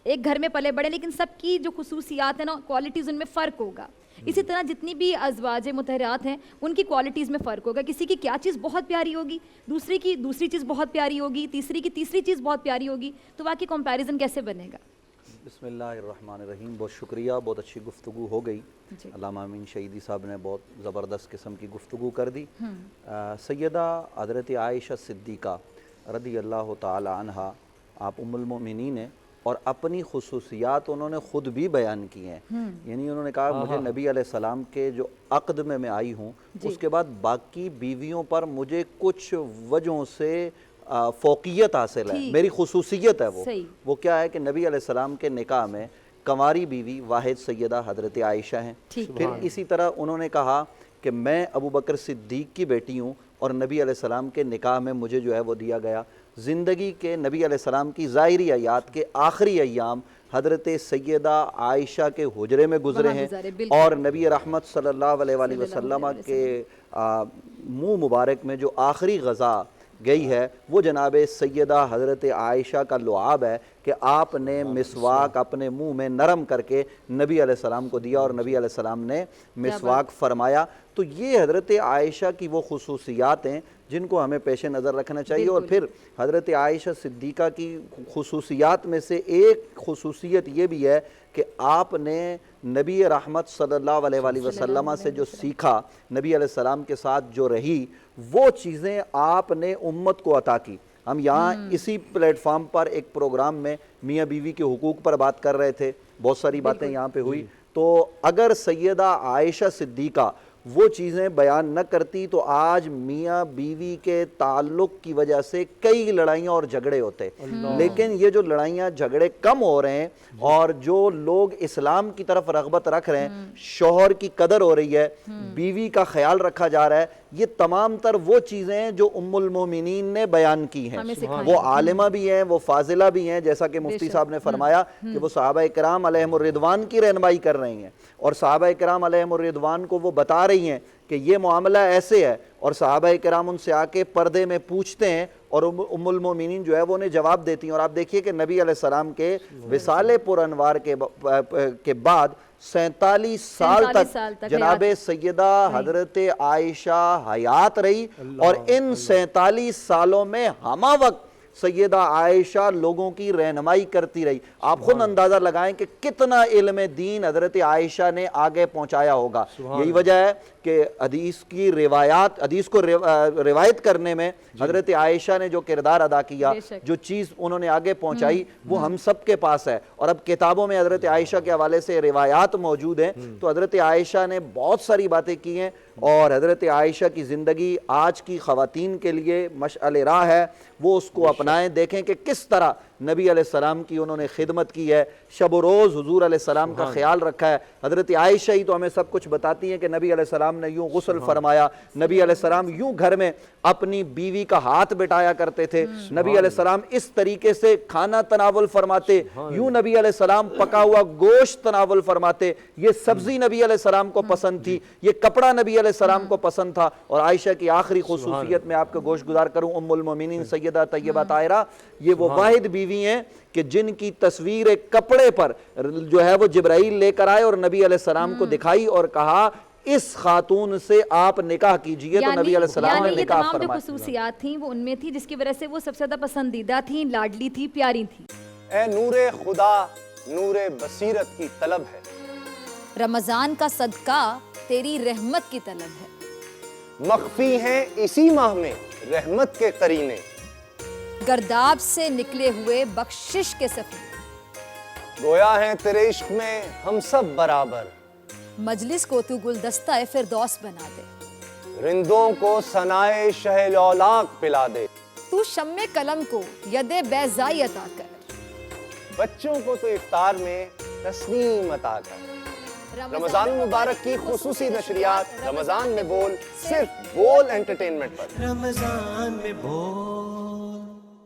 ایک گھر میں پلے بڑے لیکن سب کی جو خصوصیات ہیں نا کوالٹیز ان میں فرق ہوگا. اسی طرح جتنی بھی ازواج مطہرات ہیں ان کی کوالٹیز میں فرق ہوگا. کسی کی کیا چیز بہت پیاری ہوگی, دوسری کی دوسری چیز بہت پیاری ہوگی, تیسری کی تیسری چیز بہت پیاری ہوگی. تو واقعی کمپیریزن کیسے بنے گا؟ بسم اللہ الرحمن الرحیم. بہت شکریہ, بہت اچھی گفتگو ہو گئی. علامہ امین شہیدی صاحب نے بہت زبردست قسم کی گفتگو کر دی. سیدہ حضرت عائشہ صدیقہ رضی اللہ تعالی عنہا آپ ام المؤمنین ہیں, اور اپنی خصوصیات انہوں نے خود بھی بیان کی ہیں. یعنی انہوں نے کہا مجھے نبی علیہ السلام کے جو عقد میں آئی ہوں اس کے بعد باقی بیویوں پر مجھے کچھ وجہوں سے فوقیت حاصل ہے, میری خصوصیت ہے. وہ کیا ہے کہ نبی علیہ السلام کے نکاح میں کنواری بیوی واحد سیدہ حضرت عائشہ ہیں. پھر اسی طرح انہوں نے کہا کہ میں ابو بکر صدیق کی بیٹی ہوں اور نبی علیہ السلام کے نکاح میں مجھے جو ہے وہ دیا گیا. زندگی کے نبی علیہ السلام کی ظاہری حیات کے آخری ایام حضرت سیدہ عائشہ کے حجرے میں گزرے ہیں, اور نبی رحمت صلی اللہ علیہ وآلہ وسلم کے منہ مبارک میں جو آخری غذا گئی ہے وہ جناب سیدہ حضرت عائشہ کا لعاب ہے کہ آپ نے مسواک اپنے منہ میں نرم کر کے نبی علیہ السلام کو دیا اور نبی علیہ السلام نے مسواک فرمایا. تو یہ حضرت عائشہ کی وہ خصوصیات ہیں جن کو ہمیں پیش نظر رکھنا چاہیے. اور پھر حضرت عائشہ صدیقہ کی خصوصیات میں سے ایک خصوصیت یہ بھی ہے کہ آپ نے نبی رحمت صلی اللہ علیہ وآلہ وسلم سے جو سیکھا, نبی علیہ السلام کے ساتھ جو رہی, وہ چیزیں آپ نے امت کو عطا کی. ہم یہاں اسی پلیٹ فارم پر ایک پروگرام میں میاں بیوی کے حقوق پر بات کر رہے تھے, بہت ساری باتیں یہاں پہ ہوئی. تو اگر سیدہ عائشہ صدیقہ وہ چیزیں بیان نہ کرتی تو آج میاں بیوی کے تعلق کی وجہ سے کئی لڑائیاں اور جھگڑے ہوتے. لیکن یہ جو لڑائیاں جھگڑے کم ہو رہے ہیں اور جو لوگ اسلام کی طرف رغبت رکھ رہے ہیں, شوہر کی قدر ہو رہی ہے, بیوی کا خیال رکھا جا رہا ہے, یہ تمام تر وہ چیزیں ہیں جو ام المومنین نے بیان کی ہیں. وہ عالمہ بھی ہیں, وہ فاضلہ بھی ہیں, جیسا کہ مفتی صاحب نے فرمایا کہ وہ صحابہ کرام علیہم الرضوان کی رہنمائی کر رہی ہیں, اور صحابہ کرام علیہم الرضوان کو وہ بتا رہی ہیں کہ یہ معاملہ ایسے ہے, اور صحابہ کرام ان سے آ کے پردے میں پوچھتے ہیں اور ام المومنین جو ہے وہ انہیں جواب دیتی ہیں. اور آپ دیکھیے کہ نبی علیہ السلام کے وصال پر انوار کے بعد 47 سال تک جناب سیدہ حضرت عائشہ حیات رہی, اور ان 47 سالوں میں ہمہ وقت سیدہ عائشہ لوگوں کی رہنمائی کرتی رہی. آپ خود اندازہ لگائیں کہ کتنا علم دین حضرت عائشہ نے آگے پہنچایا ہوگا. یہی وجہ ہے کہ حدیث کو روایت کرنے میں حضرت عائشہ نے جو کردار ادا کیا, جو چیز انہوں نے آگے پہنچائی, وہ ہم سب کے پاس ہے. اور اب کتابوں میں حضرت عائشہ کے حوالے سے روایات موجود ہیں. تو حضرت عائشہ نے بہت ساری باتیں کی ہیں, اور حضرت عائشہ کی زندگی آج کی خواتین کے لیے مشعل راہ ہے. وہ اس کو اپنائیں, دیکھیں کہ کس طرح نبی علیہ السلام کی انہوں نے خدمت کی ہے, شب و روز حضور علیہ السلام کا خیال رکھا ہے. حضرت عائشہ ہی تو ہمیں سب کچھ بتاتی ہیں کہ نبی علیہ السلام نے یوں غسل فرمایا, نبی علیہ السلام یوں گھر میں اپنی بیوی کا ہاتھ بٹایا کرتے تھے, نبی علیہ السلام اس طریقے سے کھانا تناول فرماتے, یوں نبی علیہ السلام پکا ہوا گوشت تناول فرماتے, یہ سبزی نبی علیہ السلام کو پسند تھی, یہ کپڑا نبی علیہ السلام کو پسند تھا. اور عائشہ کی آخری خصوصیت میں آپ کو گوش گزار کروں, ام المومنین سیدہ طیبہ طاہرہ, یہ وہ واحد بیوی ہیں کہ جن کی تصویر ایک کپڑے پر جو ہے وہ جبرائیل لے کر آئے اور نبی علیہ السلام کو دکھائی اور کہا اس خاتون سے آپ نکاح کیجئے. تو نبی علیہ السلام نے نکاح فرمایا. یہ تمام جو خصوصیات تھیں وہ ان میں تھی جس کی وجہ سے وہ سب سے زیادہ پسندیدہ تھیں, لاڈلی تھی, پیاری تھی. اے نور خدا, نور بصیرت کی طلب ہے, رمضان کا صدقہ تیری رحمت کی طلب ہے. مخفی ہیں اسی ماہ میں رحمت کے قرینے, گرداب سے نکلے ہوئے بخشش کے سفیر. گویا ہے تیرے عشق میں ہم سب برابر, مجلس کو تو گلدستہ فردوس بنا دے. رندوں کو ثنائے شہ لولاک پلا دے, تو شمع قلم کو ید بیضائی عطا کر. بچوں کو تو افطار میں تسنیم عطا کر. رمضان مبارک کی خصوصی نشریات رمضان میں بول, صرف بول انٹرٹینمنٹ پر. رمضان میں بول